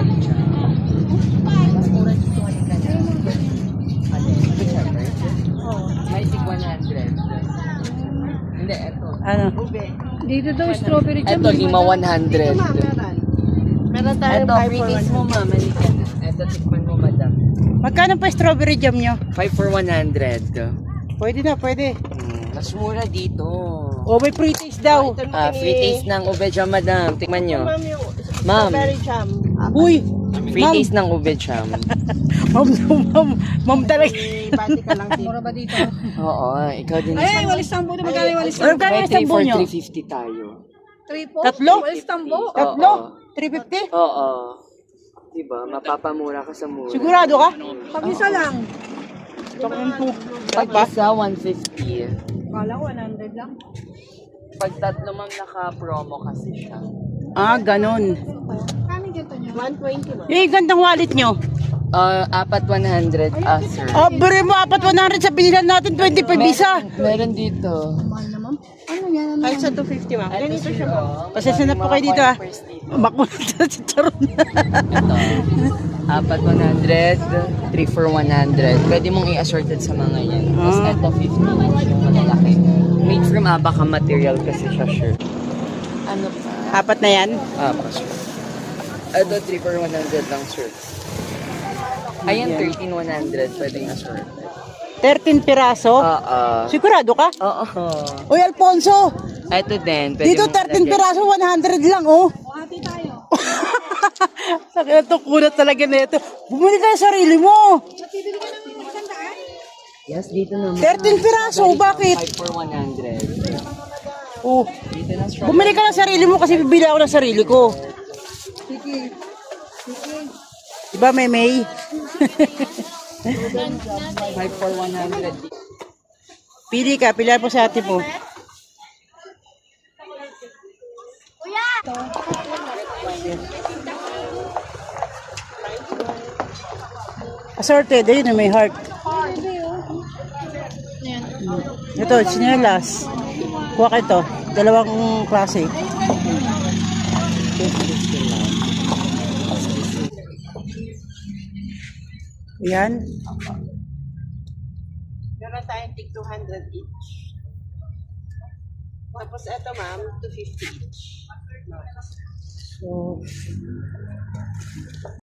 strawberry jam. Mas mura dito ngayon ka na. Ano yung strawberry? Oo. May tig 100. Hindi, eto. Ano? Dito daw strawberry jam. Eto, lima 100. Meron tayo Eto, 5 free for taste mo, ma'am. Halika na. Eto, tikman mo, madam. Magkano pa strawberry jam nyo? 5 for 100. Pwede na, pwede. Mas mura dito. O, may free taste daw. Free taste ng ube jam, madam. Tikman nyo. Ma'am, yung Ma'am. strawberry jam. Uy! Free Ma'am. taste ng ube jam. Ma'am talaga. Bati ka lang dito. Mura ba dito? Oo, ikaw din. Ay, walis tambo. Magkano yung walis Ano tambo? kaya May yung 3 sambo for nyo? 350 tayo. 3 po? Tatlo? Walis tambo. Tatlo? Oo. 350? Oo. Diba? Mapapamura ka sa mura. Sigurado ka? Pag isa lang. Pag isa, 150. Kala ko 100 lang. Pag tatlo ma'am, naka-promo kasi siya. Ah, ganon. Kami ganito nyo? 120 ma'am. Eh, gandang wallet nyo. Apat 100, sir. Ah, bere mo, 4,100 sa pinilan natin, 25 isa. Meron dito. Mahal naman. Ano yan? Kahit sa 250 ma'am. Ganito siya ma'am. Pasensya na po kayo dito, ah. Makulit na si Charon. Ito. Apat 100, 3 for 100. Pwede mong i-assorted sa mga yan. Tapos ito 50 each yung malalaki. Made from abaca material kasi siya, sure. Ano pa? Apat na yan. Sure. Ito 3 for 100 lang, sir. Ayan, 13,100. Pwedeng assorted. 13 piraso. Sigurado ka? Oo. Uy, Alfonso! Ito din. Pwede Dito mong 13 lagyan. piraso, 100 lang, oh. Hati tayo. Sakit ito, kunat talaga na ito. Bumili ka sa sarili mo. Bibili ka ng 100. Yes, dito naman. 13 piraso, bakit? 5 for 100. Oh, Dito na strawberry. bumili ka ng sarili mo kasi bibili ako ng sarili ko. Sige. Diba, May? 5 for 100. Pili ka, pilihan po sa ate po. Assorted, ayun na may heart. Ito, chinelas. Kuha ka ito, dalawang klase. Yan. Meron tayong tig 200 each. Tapos ito ma'am, 250 each. So,